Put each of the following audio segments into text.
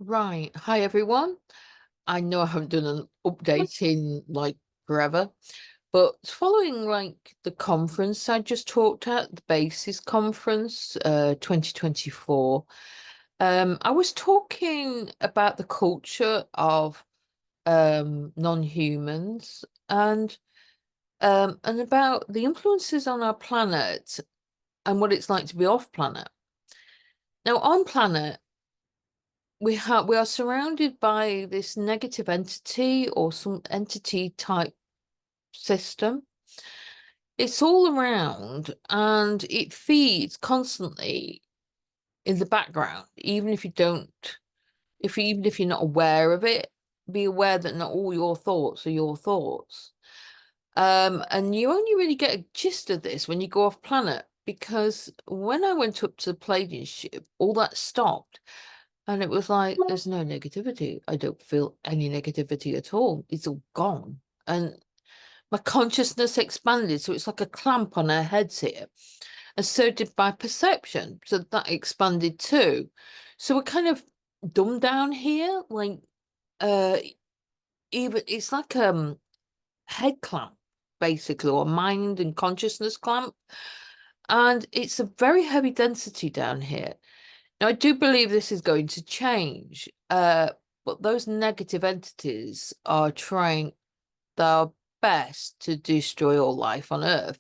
Right. Hi, everyone. I know I haven't done an update in like forever, but following like the conference I just talked at, the Basis Conference, 2024, I was talking about the culture of non-humans and about the influences on our planet and what it's like to be off planet. Now, on planet, we are surrounded by this negative entity or some entity type system. It's all around and it feeds constantly in the background, even if you don't, even if you're not aware of it, be aware that not all your thoughts are your thoughts. And you only really get a gist of this when you go off planet, because when I went up to the Palladian ship, all that stopped. And it was like, there's no negativity. I don't feel any negativity at all. It's all gone. And my consciousness expanded. So it's like a clamp on our heads here. And so did my perception. So that expanded too. So we're kind of dumbed down here. Like, uh, even it's like head clamp, basically, or mind and consciousness clamp. And it's a very heavy density down here. Now, I do believe this is going to change, but those negative entities are trying their best to destroy all life on Earth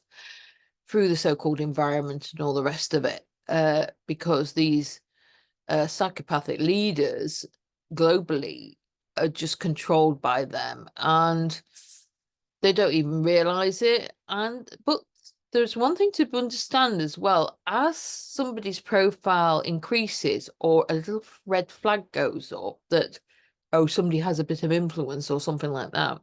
through the so-called environment and all the rest of it, because these psychopathic leaders globally are just controlled by them, and they don't even realize it. But there's one thing to understand as well. As somebody's profile increases or a little red flag goes up that, oh, somebody has a bit of influence or something like that,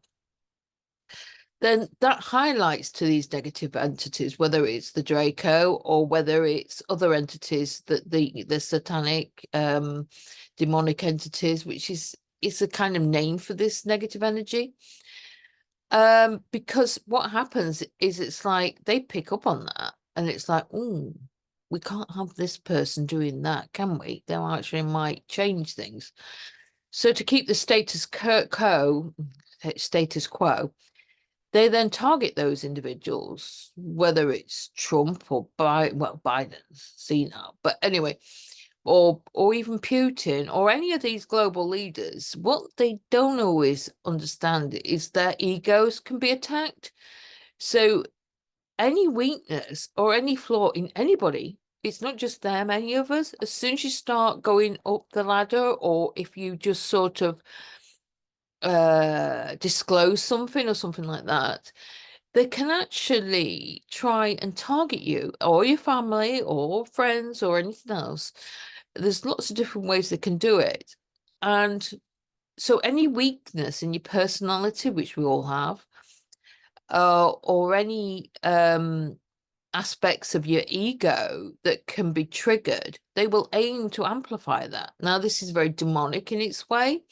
then that highlights to these negative entities, whether it's the Draco or whether it's other entities, that the satanic, demonic entities, which is a kind of name for this negative energy. Because what happens is it's like they pick up on that and it's like, oh, we can't have this person doing that, can we? They actually might change things. So to keep the status quo, they then target those individuals, whether it's Trump or Biden's senile, but anyway, or even Putin or any of these global leaders. What they don't always understand is their egos can be attacked. So any weakness or any flaw in anybody, it's not just them, any of us, as soon as you start going up the ladder, or if you just sort of disclose something or something like that, they can actually try and target you or your family or friends or anything else. There's lots of different ways they can do it. And so any weakness in your personality, which we all have, or any aspects of your ego that can be triggered, they will aim to amplify that. Now, this is very demonic in its way,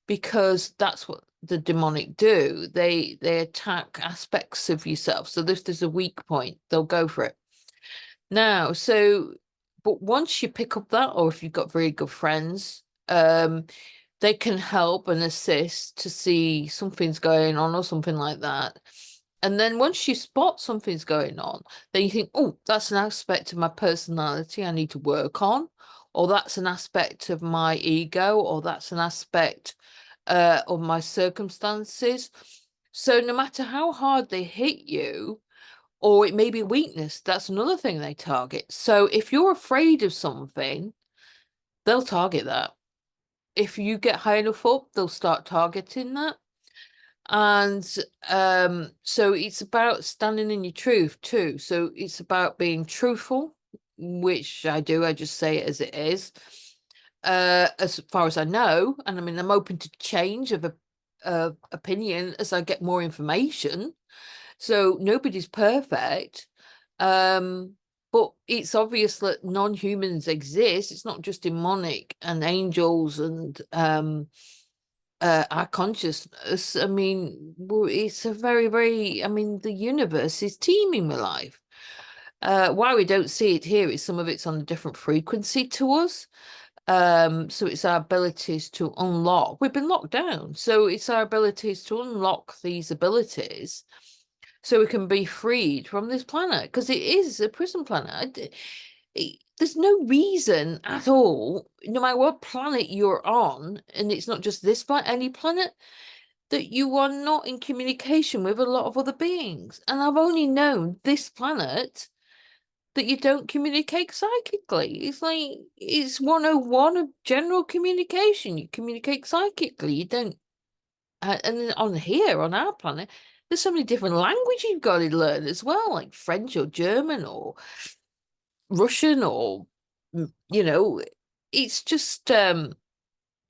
because that's what the demonic do. They attack aspects of yourself. So if there's a weak point, they'll go for it. Now, but once you pick up that, or if you've got very good friends, they can help and assist to see something's going on or something like that. And then once you spot something's going on, then you think, oh, that's an aspect of my personality I need to work on, or that's an aspect of my ego, or that's an aspect of my circumstances. So no matter how hard they hit you, or it may be weakness, that's another thing they target. So if you're afraid of something, they'll target that. If you get high enough up, they'll start targeting that. And so it's about standing in your truth too. So it's about being truthful, which I do. I just say it as it is, as far as I know. And I mean, I'm open to change of opinion as I get more information. So nobody's perfect. But it's obvious that non-humans exist. It's not just demonic and angels and our consciousness. I mean, it's a very, very, I mean, the universe is teeming with life. Why we don't see it here is some of it's on a different frequency to us. So it's our abilities to unlock. We've been locked down, so it's our abilities to unlock these abilities so we can be freed from this planet, because it is a prison planet. There's no reason at all, no matter what planet you're on, and it's not just this planet, any planet, that you are not in communication with a lot of other beings. And I've only known this planet that you don't communicate psychically. It's like it's 101 of general communication. You communicate psychically. You don't. And then on here, on our planet, there's so many different languages you've got to learn as well, like French or German or Russian or, it's just, and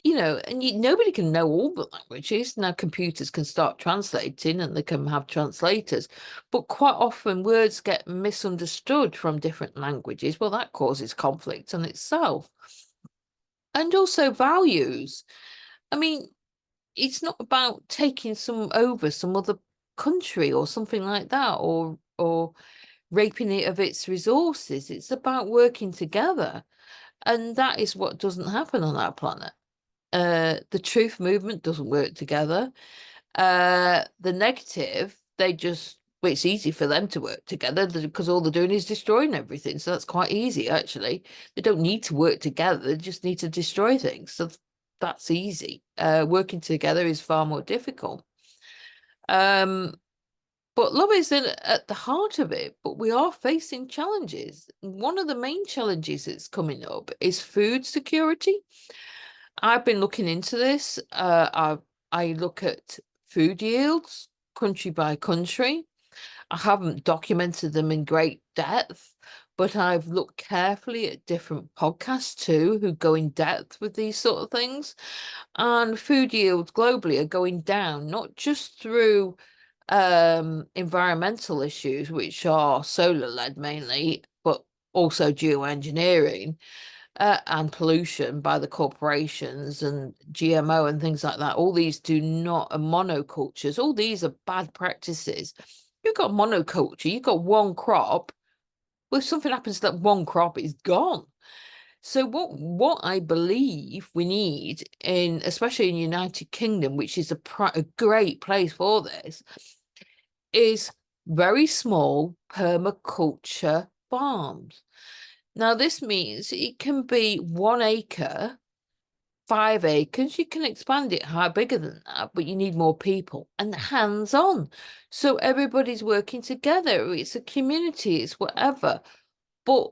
nobody can know all the languages. Now computers can start translating and they can have translators, but quite often words get misunderstood from different languages. Well, that causes conflict in itself. And also values. I mean, it's not about taking some other country or something like that, or raping it of its resources. It's about working together. And that is what doesn't happen on our planet. The truth movement doesn't work together. The negative, well, it's easy for them to work together because all they're doing is destroying everything. So that's quite easy, actually. They don't need to work together. They just need to destroy things. So that's easy. Working together is far more difficult. But love is at the heart of it, but we are facing challenges. One of the main challenges that's coming up is food security. I've been looking into this. I look at food yields country by country. I haven't documented them in great depth, but I've looked carefully at different podcasts too, who go in depth with these sort of things. And food yields globally are going down, not just through environmental issues, which are solar led mainly, but also geoengineering and pollution by the corporations and GMO and things like that. All these do not, monocultures, all these are bad practices. You've got monoculture, you've got one crop. Well, if something happens to that one crop, it's gone. So what I believe we need in, especially in United Kingdom, which is a great place for this, is very small permaculture farms. Now, this means it can be 1 acre, 5 acres. You can expand it high bigger than that, but you need more people and hands-on. So everybody's working together. It's a community, it's whatever. But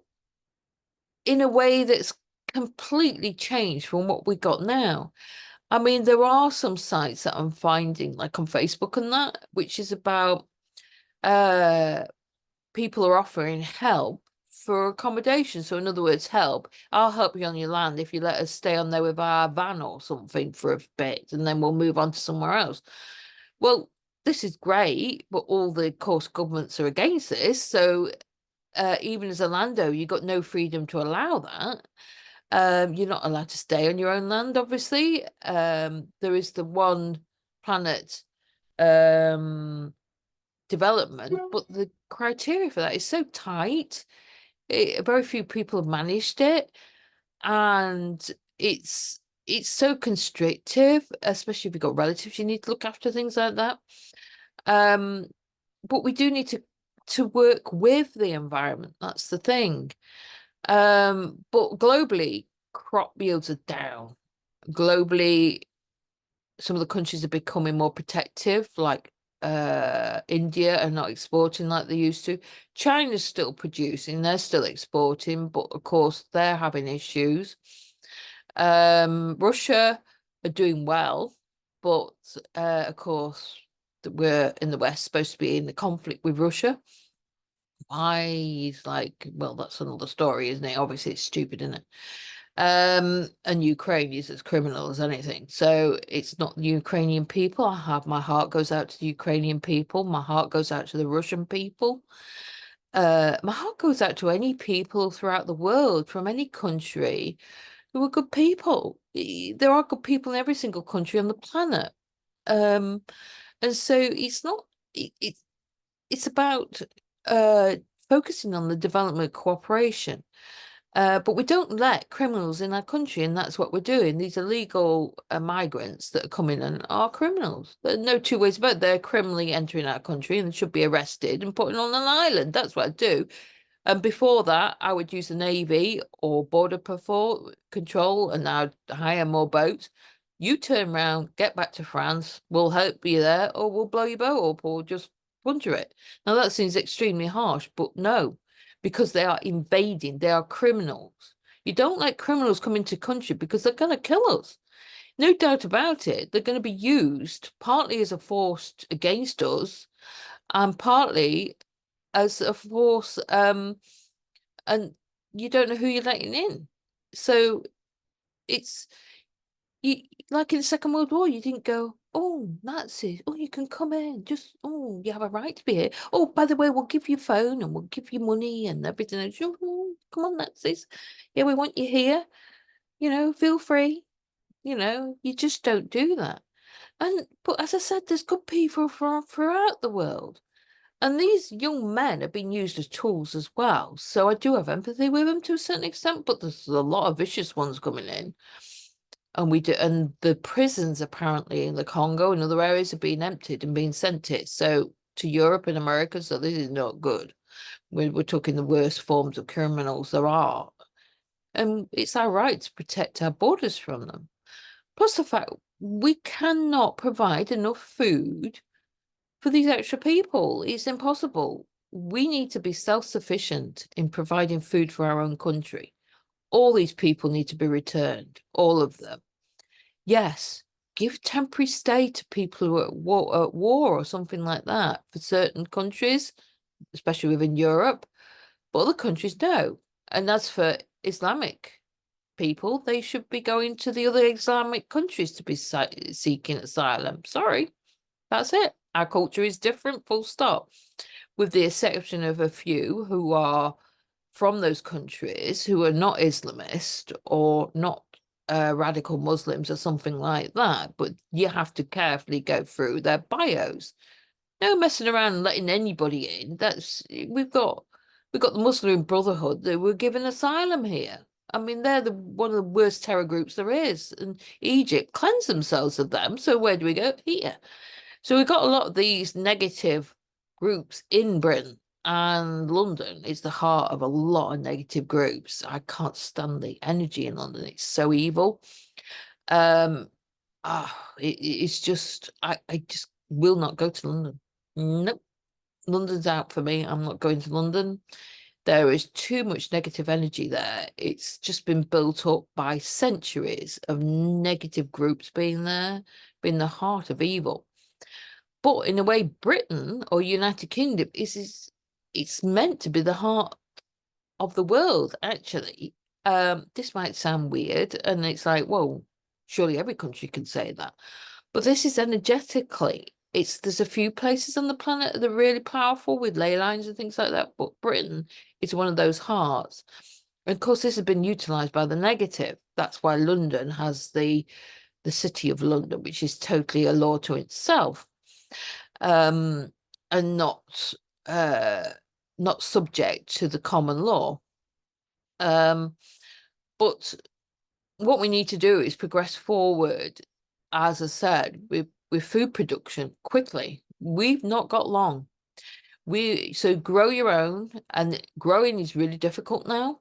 in a way that's completely changed from what we got now. I mean, there are some sites that I'm finding, like on Facebook and that, which is about people are offering help for accommodation. So in other words, I'll help you on your land if you let us stay on there with our van or something for a bit, and then we'll move on to somewhere else. Well, this is great, but all the course governments are against this. So even as a landowner, you've got no freedom to allow that. You're not allowed to stay on your own land, obviously. There is the One Planet development, but the criteria for that is so tight. Very few people have managed it, and it's so constrictive, especially if you've got relatives you need to look after, things like that. But we do need to work with the environment. That's the thing. But globally, crop yields are down. Globally, some of the countries are becoming more protective, like India are not exporting like they used to. China's still producing, they're still exporting, but of course they're having issues. Russia are doing well, but of course we're in the West supposed to be in the conflict with Russia. Why? He's like, well, that's another story, isn't it? Obviously it's stupid, isn't it? And Ukraine is as criminal as anything. So it's not the Ukrainian people. My heart goes out to the Ukrainian people. My heart goes out to the Russian people. My heart goes out to any people throughout the world, from any country, who are good people. There are good people in every single country on the planet. And so it's not, it's about focusing on the development cooperation. But we don't let criminals in our country, and that's what we're doing. These illegal migrants that are coming in are criminals. There are no two ways about it. They're criminally entering our country and should be arrested and put on an island. That's what I do. And before that, I would use the Navy or Border Control, and I'd hire more boats. You turn around, get back to France, we'll help you there, or we'll blow your boat up, or just plunder it. Now, that seems extremely harsh, but no, because they are invading, they are criminals. You don't let criminals come into country because they're going to kill us. No doubt about it. They're going to be used partly as a force against us and partly as a force, and you don't know who you're letting in. So it's you, like in the Second World War, you didn't go, oh, Nazis, oh, you can come in, just, oh, you have a right to be here. Oh, by the way, we'll give you a phone and we'll give you money and everything. And oh, come on, Nazis. Yeah, we want you here. Feel free. You just don't do that. But as I said, there's good people throughout the world. And these young men are being used as tools as well. So I do have empathy with them to a certain extent, but there's a lot of vicious ones coming in. And the prisons apparently in the Congo and other areas are being emptied and being sent to Europe and America. So this is not good. We're talking the worst forms of criminals there are. And it's our right to protect our borders from them. Plus the fact we cannot provide enough food for these extra people. It's impossible. We need to be self-sufficient in providing food for our own country. All these people need to be returned, all of them. Yes, give temporary stay to people who are at war or something like that for certain countries, especially within Europe, but other countries no. And as for Islamic people, they should be going to the other Islamic countries to be seeking asylum. Sorry, that's it. Our culture is different, full stop, with the exception of a few who are from those countries who are not Islamist or not radical Muslims or something like that. But you have to carefully go through their bios. No messing around and letting anybody in. We've got the Muslim Brotherhood that were given asylum here. I mean, they're one of the worst terror groups there is. And Egypt cleansed themselves of them. So where do we go? Here. So we've got a lot of these negative groups in Britain, and London is the heart of a lot of negative groups. I can't stand the energy in London. It's so evil. It's just I just will not go to London. Nope. London's out for me. I'm not going to London. There is too much negative energy there. It's just been built up by centuries of negative groups being there, being the heart of evil. But in a way, Britain or United Kingdom it's meant to be the heart of the world, actually. This might sound weird, and it's like, well, surely every country can say that. But this is energetically, there's a few places on the planet that are really powerful with ley lines and things like that, but Britain is one of those hearts. And of course, this has been utilized by the negative. That's why London has the City of London, which is totally a law to itself. And not subject to the common law. But what we need to do is progress forward, as I said, with food production quickly. We've not got long. So grow your own, and growing is really difficult now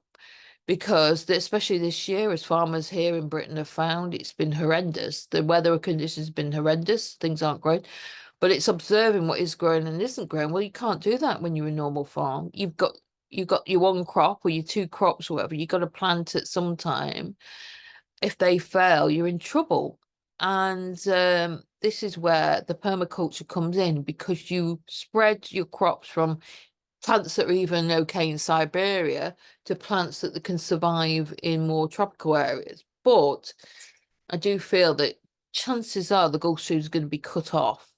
because especially this year, as farmers here in Britain have found, it's been horrendous. The weather conditions have been horrendous. Things aren't great. But it's observing what is growing and isn't growing. Well, you can't do that when you're a normal farm. You've got your one crop or your two crops or whatever. You've got to plant at some time. If they fail, you're in trouble. And this is where the permaculture comes in, because you spread your crops from plants that are even okay in Siberia to plants that can survive in more tropical areas. But I do feel that chances are the Gulf Stream is going to be cut off.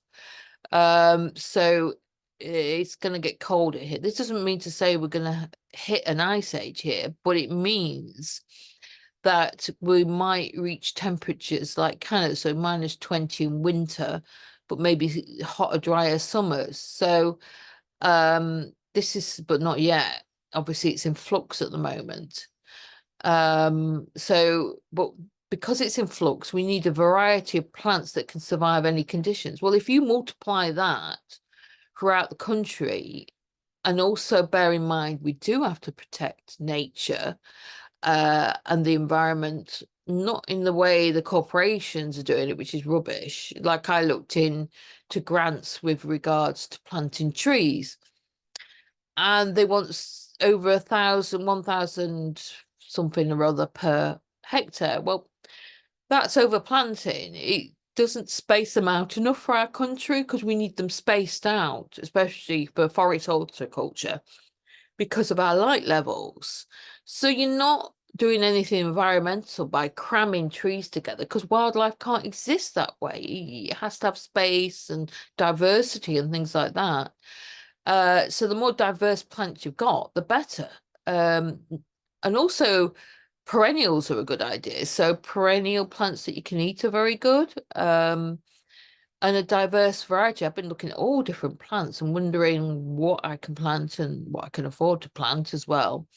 So it's going to get colder here. This doesn't mean to say we're going to hit an ice age here, but it means that we might reach temperatures like Canada, so -20 in winter, but maybe hotter, drier summers. So but not yet. Obviously, it's in flux at the moment. But because it's in flux, we need a variety of plants that can survive any conditions. Well, if you multiply that throughout the country, and also bear in mind we do have to protect nature and the environment, not in the way the corporations are doing it, which is rubbish. Like, I looked in to grants with regards to planting trees, and they want over 1,000 something or other per hectare. Well, that's overplanting. It doesn't space them out enough for our country, because we need them spaced out, especially for forest horticulture, because of our light levels. So you're not doing anything environmental by cramming trees together, because wildlife can't exist that way. It has to have space and diversity and things like that. So the more diverse plants you've got, the better. And also perennials are a good idea. So perennial plants that you can eat are very good. And a diverse variety. I've been looking at all different plants and wondering what I can plant and what I can afford to plant as well.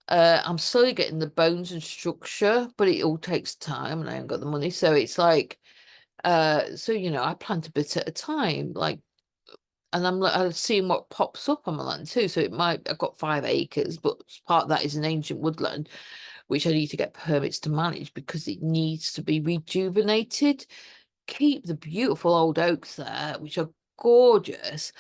I'm slowly getting the bones and structure, but it all takes time and I haven't got the money. So it's like, so, I plant a bit at a time, like, and I'm seeing what pops up on my land too. So I've got 5 acres, but part of that is an ancient woodland, which I need to get permits to manage because it needs to be rejuvenated. Keep the beautiful old oaks there, which are gorgeous,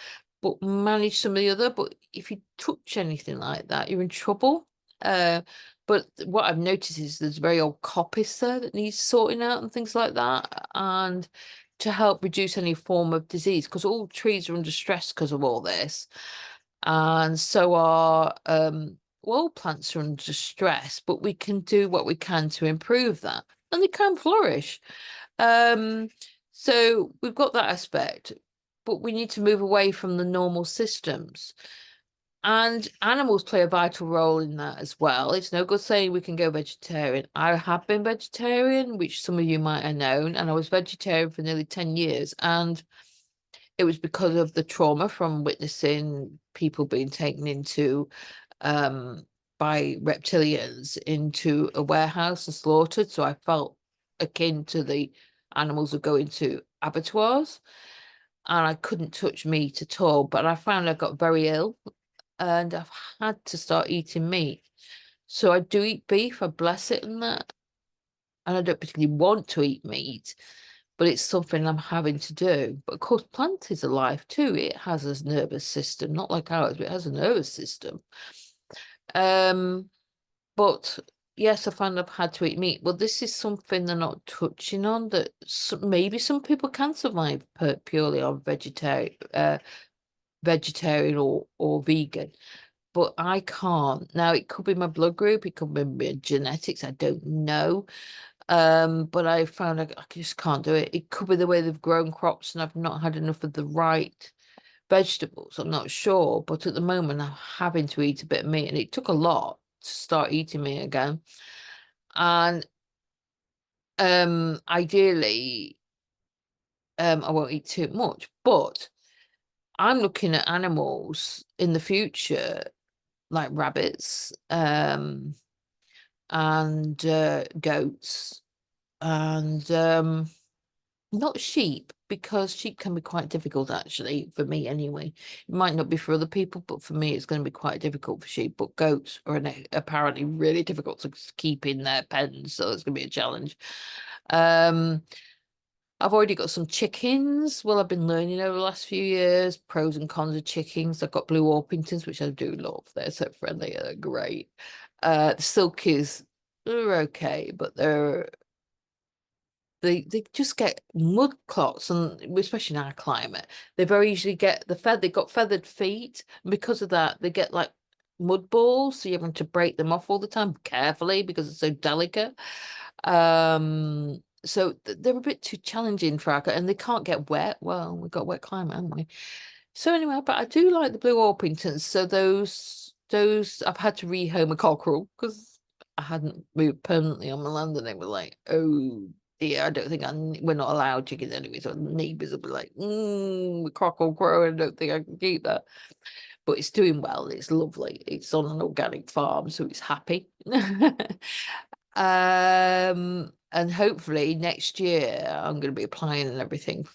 but manage some of the other. But if you touch anything like that, you're in trouble. But what I've noticed is there's very old coppice there that needs sorting out and things like that, and to help reduce any form of disease, because all trees are under stress because of all this, and so are all plants are under stress. But we can do what we can to improve that, and they can flourish. So we've got that aspect, but we need to move away from the normal systems. And animals play a vital role in that as well. It's no good saying we can go vegetarian. I have been vegetarian, which some of you might have known, and I was vegetarian for nearly 10 years. And it was because of the trauma from witnessing people being taken into by reptilians into a warehouse and slaughtered. So I felt akin to the animals who go into abattoirs, and I couldn't touch meat at all. But I found I got very ill and I've had to start eating meat. So I do eat beef, I bless it in that. And I don't particularly want to eat meat, but it's something I'm having to do. But of course, plant is alive too. It has a nervous system, not like ours, but it has a nervous system. But yes, I find I've had to eat meat. Well, this is something they're not touching on, that maybe some people can survive purely on vegetarian or vegan, but I can't. Now, it could be my blood group, it could be my genetics, I don't know. But I found I just can't do it. It could be the way they've grown crops and I've not had enough of the right vegetables. I'm not sure, but at the moment I'm having to eat a bit of meat, and it took a lot to start eating meat again. And ideally, I won't eat too much, but I'm looking at animals in the future like rabbits, and goats, and not sheep, because sheep can be quite difficult, actually, for me anyway. It might not be for other people, but for me it's going to be quite difficult for sheep. But goats are apparently really difficult to keep in their pens, so it's going to be a challenge. I've already got some chickens. Well, I've been learning over the last few years pros and cons of chickens. I've got blue Orpingtons, which I do love. They're so friendly. They're great. The Silkies, they're okay, but they just get mud clots, and especially in our climate, they very easily get they've got feathered feet, and because of that, they get like mud balls. So you're having to break them off all the time carefully because it's so delicate. So they're a bit too challenging for our, and they can't get wet. Well, we've got wet climate, haven't we? So anyway, but I do like the blue Orpingtons. So those I've had to rehome a cockerel because I hadn't moved permanently on my land, and they were like, oh dear, I don't think we're not allowed chickens anyway. So the neighbours will be like, the cockerel growing, I don't think I can keep that. But it's doing well. It's lovely. It's on an organic farm, so it's happy. And hopefully next year I'm going to be applying and everything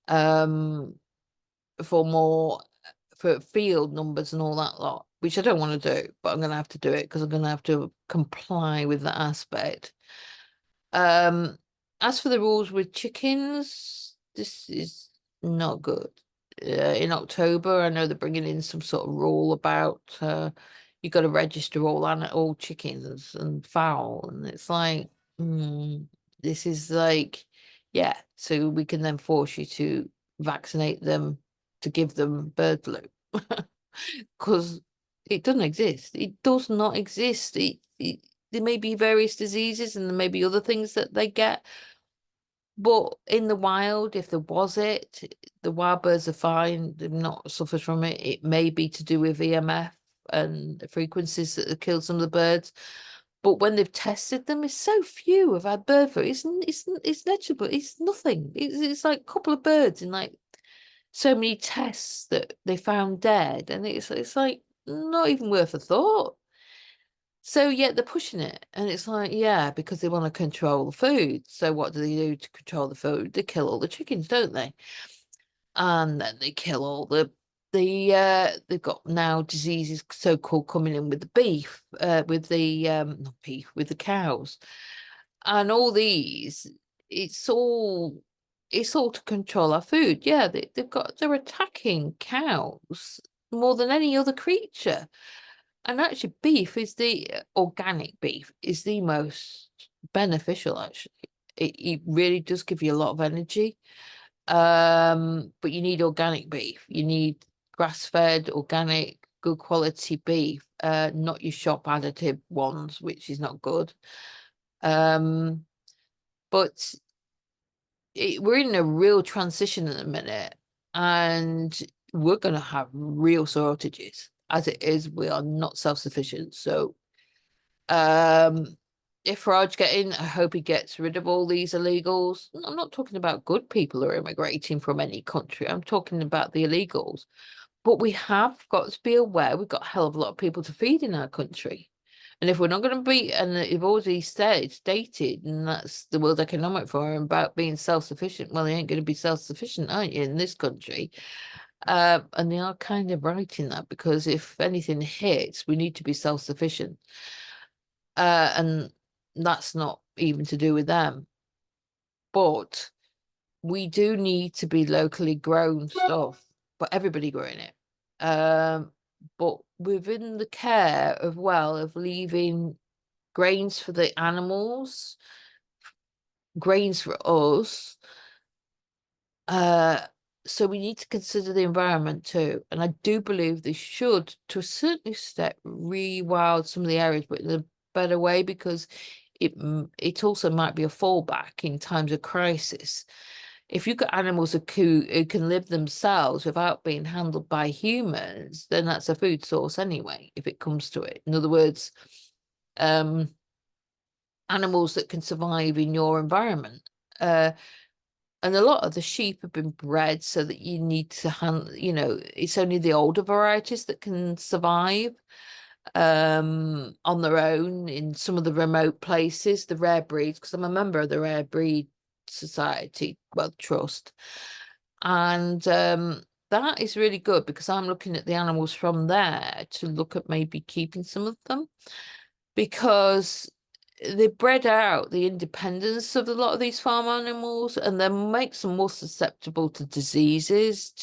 um more for field numbers and all that lot, which I don't want to do, but I'm going to have to do it because I'm going to have to comply with that aspect. As for the rules with chickens, this is not good. In October, I know they're bringing in some sort of rule about you got to register all chickens and fowl, and it's like, this is like, yeah. So we can then force you to vaccinate them to give them bird flu because it doesn't exist. It does not exist. There may be various diseases and there may be other things that they get, but in the wild, if there was the wild birds are fine. They've not suffered from it. It may be to do with EMF and the frequencies that have killed some of the birds. But when they've tested them, it's so few have had bird flu. It's negligible. It's nothing. It's like a couple of birds in like so many tests that they found dead, and it's like not even worth a thought. So yet they're pushing it, and it's like, yeah, because they want to control the food. So what do they do to control the food? They kill all the chickens, don't they? And then they kill all they've got now diseases so-called coming in with the beef, with the not beef, with the cows. And all these, it's all it's all to control our food. Yeah, they're attacking cows more than any other creature. And actually, beef is organic beef is the most beneficial, actually. It really does give you a lot of energy. But you need organic beef. You need grass-fed, organic, good quality beef, not your shop additive ones, which is not good. Um, but we're in a real transition at the minute, and we're going to have real shortages. As it is, we are not self-sufficient. So, if Raj get in, I hope he gets rid of all these illegals. I'm not talking about good people who are immigrating from any country. I'm talking about the illegals. But we have got to be aware we've got a hell of a lot of people to feed in our country. And if we're not going to be, and you've already stated, and that's the World Economic Forum about being self-sufficient. Well, they ain't going to be self-sufficient, aren't you, in this country? And they are kind of right in that, because if anything hits, we need to be self-sufficient. And that's not even to do with them. But we do need to be locally grown stuff, but everybody growing it. But within the care of leaving grains for the animals, grains for us. So we need to consider the environment too. And I do believe they should, to a certain extent, rewild some of the areas, but in a better way, because it also might be a fallback in times of crisis. If you've got animals who can live themselves without being handled by humans, then that's a food source anyway, if it comes to it. In other words, animals that can survive in your environment. And a lot of the sheep have been bred so that you need to it's only the older varieties that can survive on their own in some of the remote places, the rare breeds, because I'm a member of the Rare Breed Society, well, Trust. And that is really good, because I'm looking at the animals from there to look at maybe keeping some of them, because they bred out the independence of a lot of these farm animals, and then makes them more susceptible to diseases,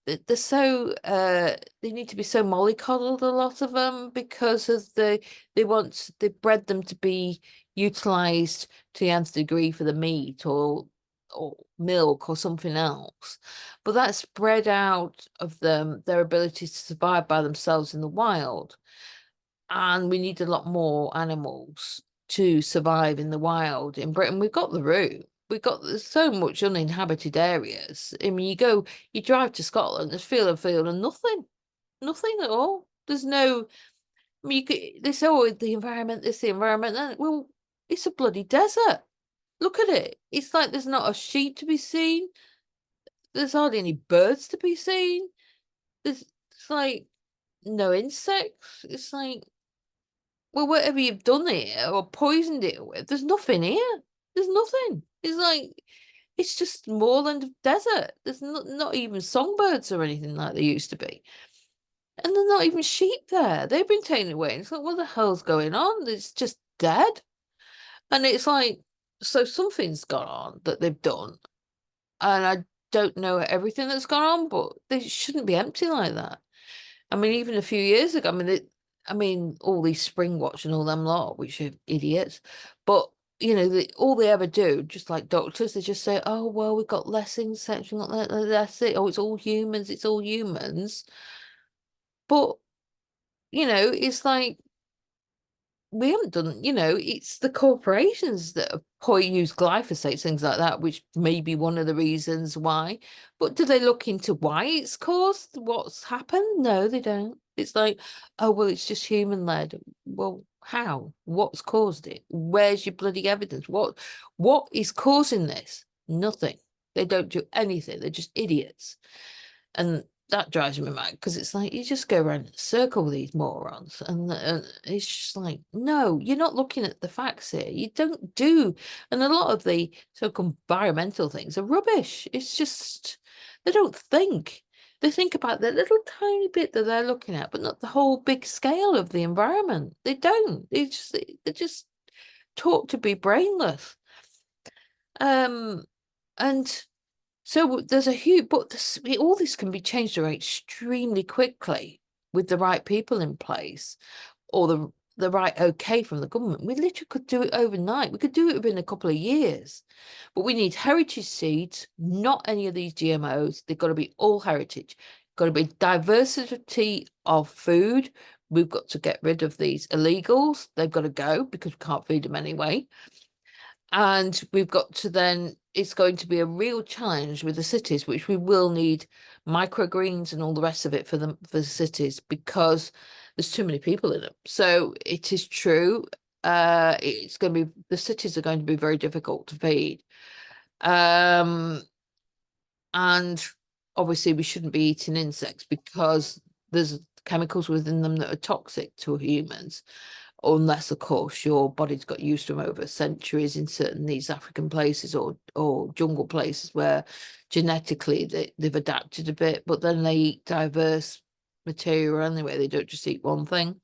they're so they need to be so mollycoddled, a lot of them, because of they bred them to be utilized to the nth degree for the meat or milk or something else. But that's bred out of their ability to survive by themselves in the wild. And we need a lot more animals to survive in the wild. In Britain, we've got the room. There's so much uninhabited areas. I mean, you drive to Scotland, there's field and nothing at all. There's no, I mean, they say, oh, the environment, the environment. Well, it's a bloody desert. Look at it. It's like there's not a sheep to be seen. There's hardly any birds to be seen. It's like no insects. It's like, well, whatever you've done it or poisoned it with, there's nothing here. There's nothing. It's like, it's just moorland of desert. There's not even songbirds or anything like there used to be. And there's not even sheep there. They've been taken away. And it's like, what the hell's going on? It's just dead. And it's like, so something's gone on that they've done. And I don't know everything that's gone on, but they shouldn't be empty like that. I mean, even a few years ago, I mean, all these Spring Watch and all them lot, which are idiots, but all they ever do, just like doctors, they just say, "Oh, well, we've got less insects, we've got that's it. Oh, it's all humans, it's all humans." But it's like we haven't done, it's the corporations that have use glyphosate, things like that, which may be one of the reasons why. But do they look into why it's caused what's happened? No, they don't. It's like, oh, well, it's just human led. Well, how? What's caused it? Where's your bloody evidence? What is causing this? Nothing. They don't do anything. They're just idiots. And that drives me mad because it's like you just go around in a circle with these morons, and it's just like, no, you're not looking at the facts here. You don't do, and a lot of the so-called environmental things are rubbish. It's just they don't think. They think about the little tiny bit that they're looking at, but not the whole big scale of the environment. They don't. They just taught to be brainless. And so there's a huge, but all this can be changed around extremely quickly with the right people in place or the right okay from the government. We literally could do it overnight. We could do it within a couple of years. But we need heritage seeds, not any of these GMOs. They've got to be all heritage. Got to be diversity of food. We've got to get rid of these illegals. They've got to go because we can't feed them anyway. And we've got to then, it's going to be a real challenge with the cities, which we will need microgreens and all the rest of it for the cities because there's too many people in them. So it is true. It's going to be, the cities are going to be very difficult to feed. And obviously we shouldn't be eating insects because there's chemicals within them that are toxic to humans, unless of course your body's got used to them over centuries in certain these African places or jungle places where genetically they've adapted a bit, but then they eat diverse material anyway. They don't just eat one thing.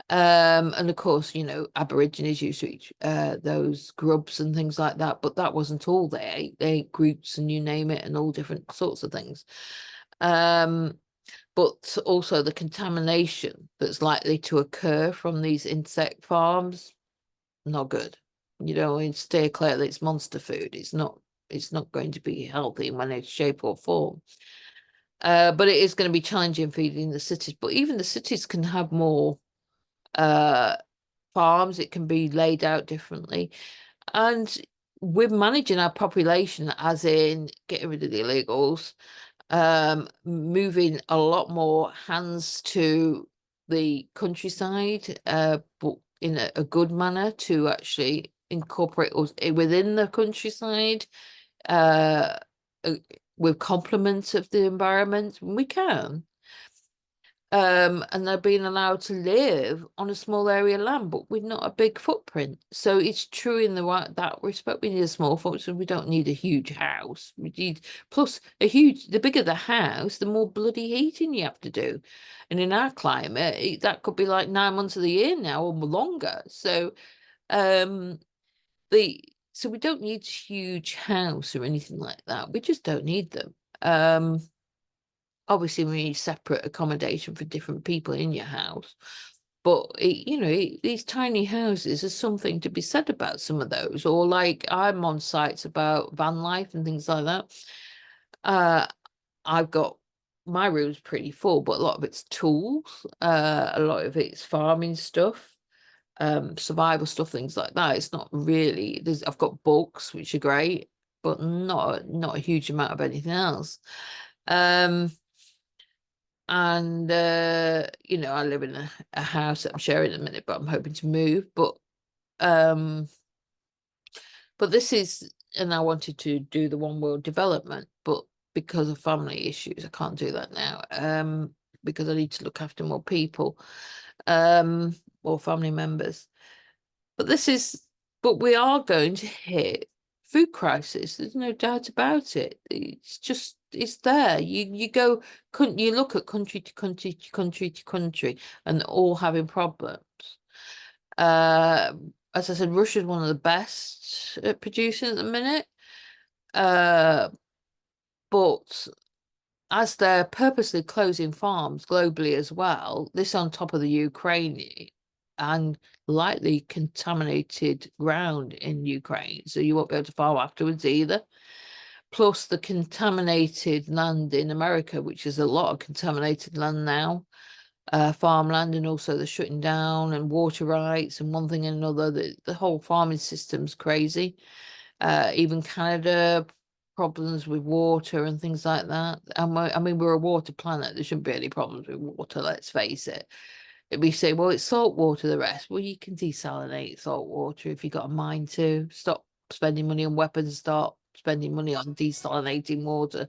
And of course, Aborigines used to eat those grubs and things like that, but that wasn't all they ate. They ate roots and you name it and all different sorts of things. But also the contamination that's likely to occur from these insect farms, not good. And stay clear that it's monster food. It's not going to be healthy in any shape or form. But it is going to be challenging feeding the cities. But even the cities can have more farms. It can be laid out differently. And we're managing our population, as in getting rid of the illegals, moving a lot more hands to the countryside, but in a good manner to actually incorporate us within the countryside, uh, with complements of the environment. We can. And they're being allowed to live on a small area of land, but with not a big footprint. So it's true in that respect. We need a small footprint. We don't need a huge house. We need plus the bigger the house, the more bloody heating you have to do. And in our climate, that could be like 9 months of the year now or longer. So so we don't need a huge house or anything like that. We just don't need them. Obviously we need separate accommodation for different people in your house, but these tiny houses, there's something to be said about some of those. Or like I'm on sites about van life and things like that. I've got my room's pretty full, but a lot of it's tools, a lot of it's farming stuff, survival stuff, things like that. It's not really, I've got books which are great, but not a huge amount of anything else. And I live in a house that I'm sharing at the minute, but I'm hoping to move. But this is, and I wanted to do the one world development, but because of family issues, I can't do that now. Because I need to look after more people. or family members. But we are going to hit food crisis. There's no doubt about it. It's there. You look at country to country to country to country, and they're all having problems. As I said, Russia's one of the best at producing at the minute. But as they're purposely closing farms globally as well, this on top of the Ukraine and lightly contaminated ground in Ukraine, so you won't be able to farm afterwards either. Plus the contaminated land in America, which is a lot of contaminated land now, farmland, and also the shutting down and water rights and one thing and another. The whole farming system's crazy. Even Canada, problems with water and things like that. And I mean, we're a water planet. There shouldn't be any problems with water, let's face it. We say, well, it's salt water, the rest. Well, you can desalinate salt water if you've got a mind to. Stop spending money on weapons, start spending money on desalinating water.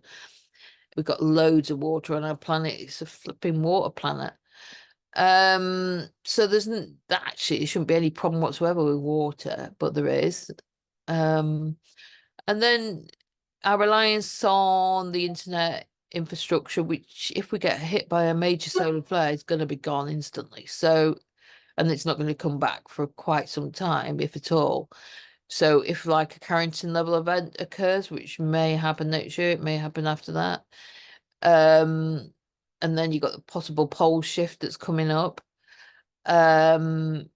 We've got loads of water on our planet. It's a flipping water planet. So actually there shouldn't be any problem whatsoever with water, but there is. And then our reliance on the internet infrastructure, which if we get hit by a major solar flare, is going to be gone instantly. So, and it's not going to come back for quite some time, if at all. So if like a Carrington level event occurs, which may happen next year, it may happen after that. And then you've got the possible pole shift that's coming up. Then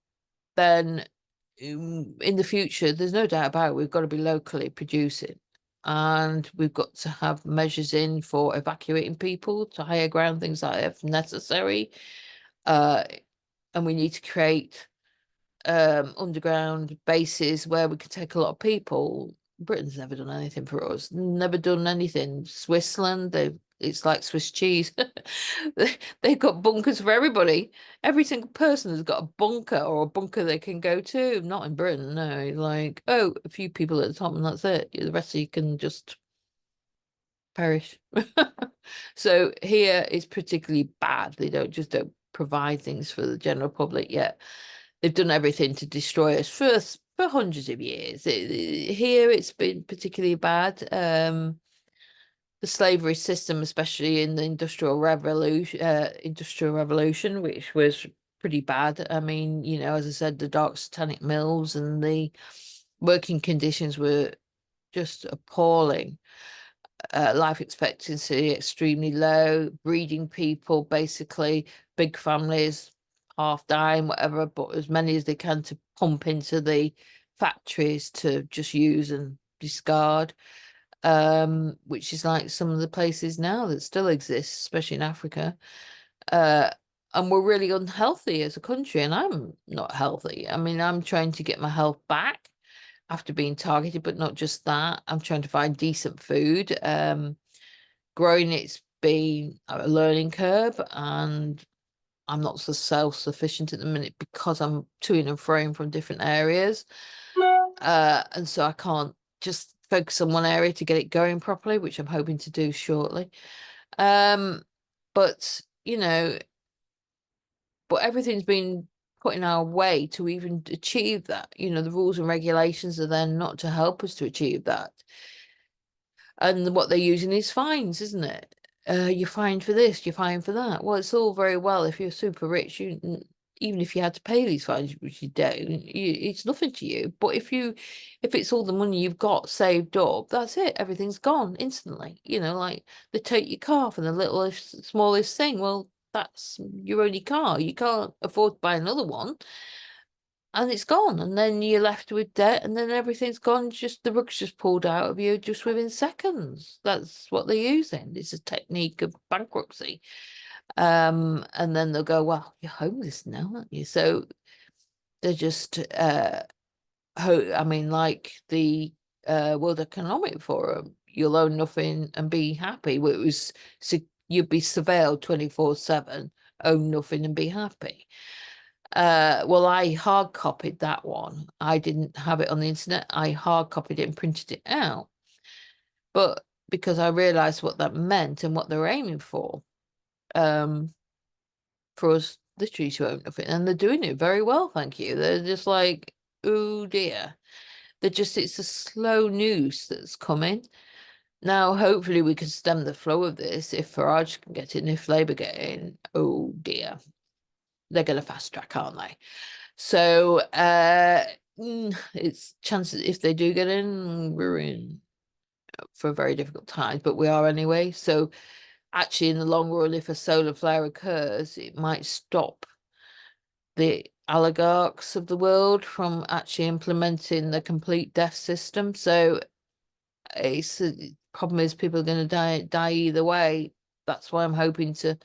in the future, there's no doubt about it, we've got to be locally producing. And we've got to have measures in for evacuating people to higher ground, things like that if necessary. And we need to create underground bases where we could take a lot of people. Britain's never done anything for us. Never done anything. Switzerland, it's like Swiss cheese. They've got bunkers for everybody. Every single person has got a bunker or a bunker they can go to. Not in Britain, no. Like, oh, a few people at the top and that's it. The rest of you can just perish. So here it's particularly bad. They don't provide things for the general public yet. They've done everything to destroy us for hundreds of years. Here it's been particularly bad. The slavery system, especially in the Industrial Revolution, which was pretty bad. I mean, you know, as I said, the dark satanic mills and the working conditions were just appalling. Life expectancy extremely low, breeding people, basically big families, half dying, whatever, but as many as they can to pump into the factories to just use and discard. Which is like some of the places now that still exist, especially in Africa. And we're really unhealthy as a country, and I'm not healthy. I mean, I'm trying to get my health back after being targeted, but not just that. I'm trying to find decent food. Growing it's been a learning curve, and I'm not so self-sufficient at the minute because I'm to and fro from different areas. And so I can't just focus on one area to get it going properly, which I'm hoping to do shortly. But you know, but everything's been put in our way to even achieve that. You know, the rules and regulations are there not to help us to achieve that. And what they're using is fines, isn't it? You're fined for this, you're fined for that. Well, it's all very well if you're super rich, even if you had to pay these fines, which you don't, it's nothing to you. But if it's all the money you've got saved up, that's it. Everything's gone instantly. You know, like they take your car for the littlest, smallest thing. Well, that's your only car. You can't afford to buy another one. And it's gone. And then you're left with debt, and then everything's gone. Just the rug's just pulled out of you just within seconds. That's what they're using. It's a technique of bankruptcy. And then they'll go, well, you're homeless now, aren't you? So they're just I mean, like the World Economic Forum, you'll own nothing and be happy. Well, it was you'd be surveilled 24/7, own nothing and be happy. Well, I hard copied that one. I didn't have it on the internet. I hard copied it and printed it out. But because I realized what that meant and what they were aiming for us literally to own nothing, and they're doing it very well, thank you. They're just like, oh dear. It's a slow noose that's coming. Now, hopefully we can stem the flow of this. If Farage can get in, if Labour get in, oh dear. They're going to fast track, aren't they? So it's chances if they do get in, we're in for a very difficult time, but we are anyway. So actually, in the long run, if a solar flare occurs, it might stop the oligarchs of the world from actually implementing the complete death system. So it's the problem is people are going to die either way. That's why I'm hoping to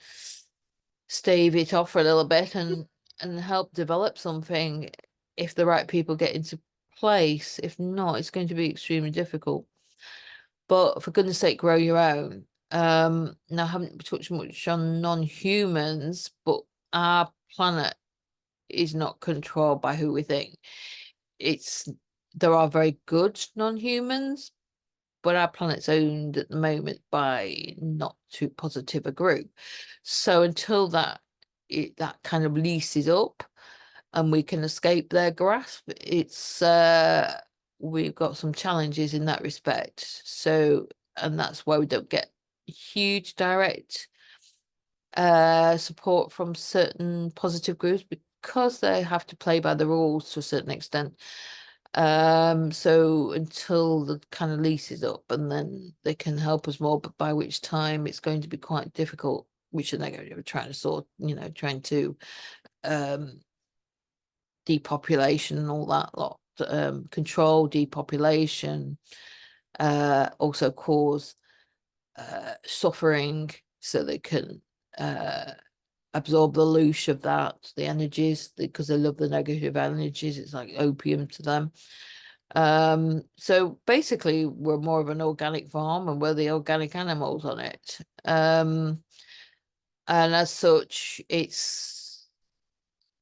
stave it off for a little bit and help develop something if the right people get into place. If not, it's going to be extremely difficult. But for goodness sake, grow your own. Now I haven't touched much on non-humans, but our planet is not controlled by who we think. It's there are very good non-humans, but our planet's owned at the moment by not too positive a group. So until that kind of leases up and we can escape their grasp, it's we've got some challenges in that respect. So, and that's why we don't get huge direct support from certain positive groups because they have to play by the rules to a certain extent. So until the kind of lease is up and then they can help us more, but by which time it's going to be quite difficult, which they're going to be trying to sort, trying to depopulation and all that lot, control depopulation, also cause suffering so they can absorb the loosh of that, the energies, because they love the negative energies. It's like opium to them. So basically we're more of an organic farm and we're the organic animals on it. And as such, it's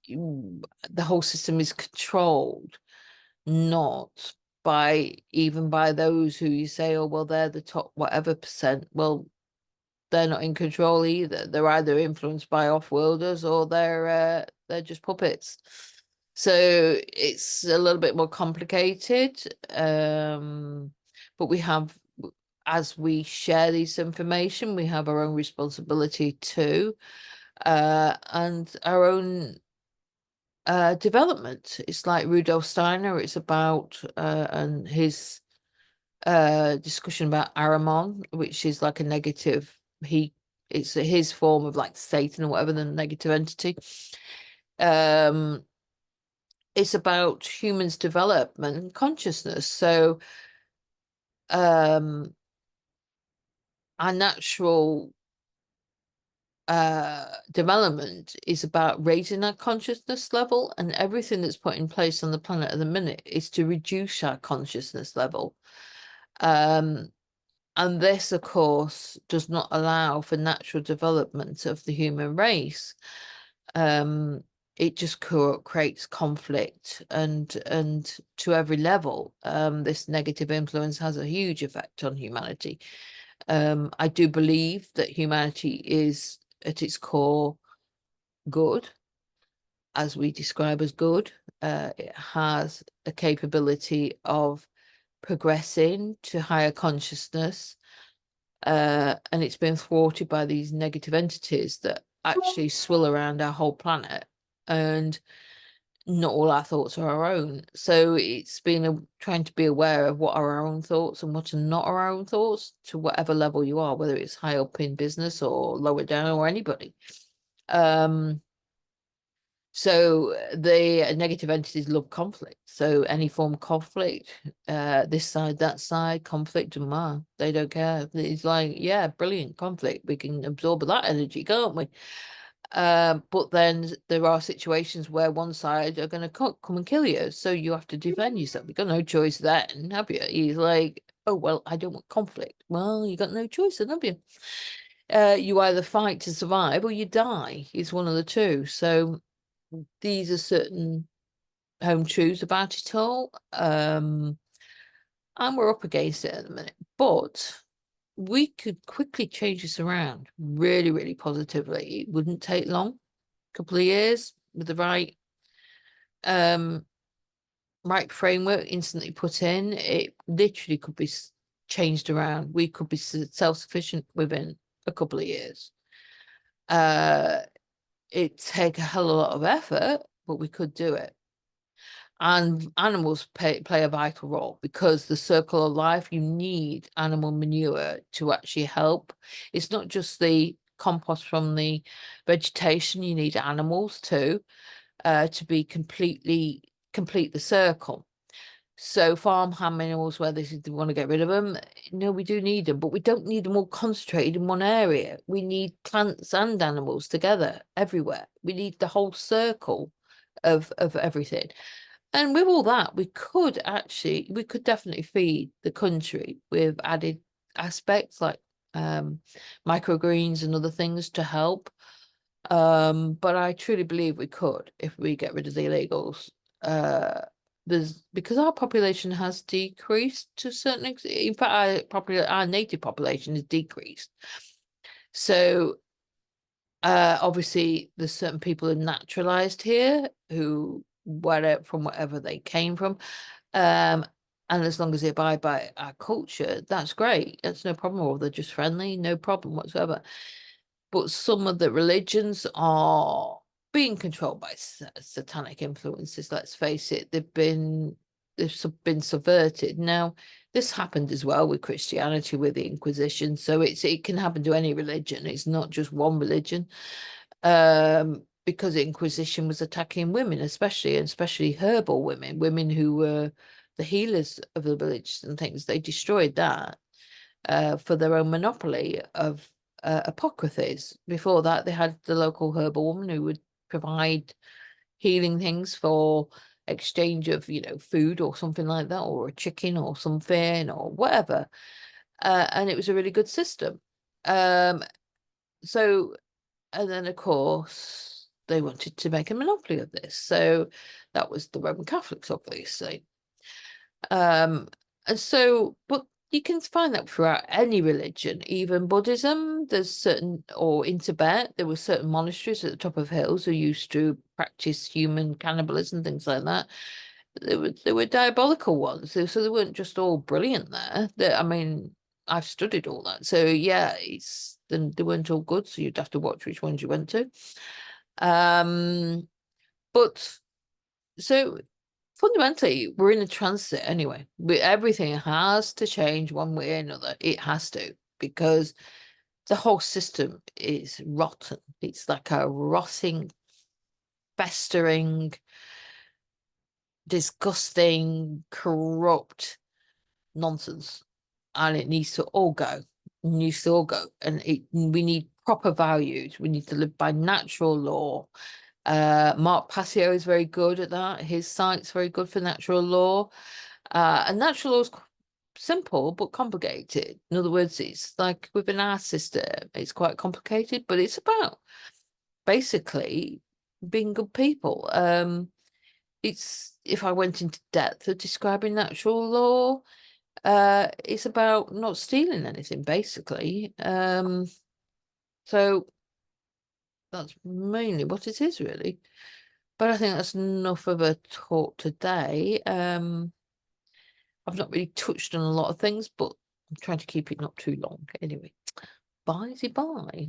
the whole system is controlled, not by those who you say, oh, well, they're the top whatever percent. Well, they're not in control either. They're either influenced by off-worlders or they're just puppets. So it's a little bit more complicated. But we have, as we share this information, we have our own responsibility too, and our own development. It's like Rudolf Steiner. It's about and his discussion about Aramon, which is like a negative. It's his form of like Satan or whatever, the negative entity. It's about humans' development and consciousness. So our natural development is about raising our consciousness level, and everything that's put in place on the planet at the minute is to reduce our consciousness level. And this, of course, does not allow for natural development of the human race. It just creates conflict and to every level. This negative influence has a huge effect on humanity. I do believe that humanity is at its core good, as we describe as good. It has a capability of progressing to higher consciousness, and it's been thwarted by these negative entities that actually swill around our whole planet, and not all our thoughts are our own. So it's been trying to be aware of what are our own thoughts and what are not our own thoughts to whatever level you are, whether it's high up in business or lower down or anybody. So the negative entities love conflict. So any form of conflict, this side, that side, conflict, and they don't care. It's like, yeah, brilliant conflict. We can absorb that energy, can't we? But then there are situations where one side are going to come and kill you. So you have to defend yourself. You've got no choice then, have you? He's like, oh, well, I don't want conflict. Well, you got no choice then, have you? You either fight to survive or you die. It's one of the two. So these are certain home truths about it all. And we're up against it at the minute. But we could quickly change this around really, really positively. It wouldn't take long. couple of years with the right framework instantly put in, it literally could be changed around. We could be self-sufficient within a couple of years. It take a hell of a lot of effort, but we could do it. And animals play a vital role, because the circle of life, you need animal manure to actually help. It's not just the compost from the vegetation, you need animals too, to complete the circle. So farm animals, where they want to get rid of them, no, we do need them, but we don't need them all concentrated in one area. We need plants and animals together everywhere. We need the whole circle of everything. And with all that, we could definitely feed the country with added aspects like microgreens and other things to help. But I truly believe we could if we get rid of the illegals. Because our population has decreased to a certain extent. In fact, our native population is decreased. So obviously there's certain people who are naturalized here who from wherever they came from. And as long as they abide by our culture, that's great. That's no problem. Or they're just friendly, no problem whatsoever. But some of the religions are being controlled by satanic influences. Let's face it, they've been subverted. Now, this happened as well with Christianity, with the Inquisition. So it can happen to any religion. It's not just one religion. Because the Inquisition was attacking women, especially herbal women who were the healers of the villages and things. They destroyed that for their own monopoly of apothecaries. Before that, they had the local herbal woman who would provide healing things for exchange of, food or something like that, or a chicken or something or whatever. And it was a really good system. So, and then of course they wanted to make a monopoly of this. So that was the Roman Catholics, obviously. And so, but you can find that throughout any religion, even Buddhism. Or in Tibet, there were certain monasteries at the top of hills who used to practice human cannibalism, things like that. There were diabolical ones, so they weren't just all brilliant there. I mean, I've studied all that, so yeah, they weren't all good. So you'd have to watch which ones you went to. But so fundamentally, we're in a transit anyway. Everything has to change one way or another. It has to, because the whole system is rotten. It's like a rotting, festering, disgusting, corrupt nonsense. And it needs to all go. It needs to all go. And we need proper values. We need to live by natural law. Mark Passio is very good at that. His site's very good for natural law. And natural law is simple but complicated. In other words, it's like within our system, it's quite complicated, but it's about basically being good people. It's, if I went into depth of describing natural law, it's about not stealing anything, basically. So that's mainly what it is, really. But I think that's enough of a talk today. I've not really touched on a lot of things, but I'm trying to keep it not too long. Anyway, bye-bye.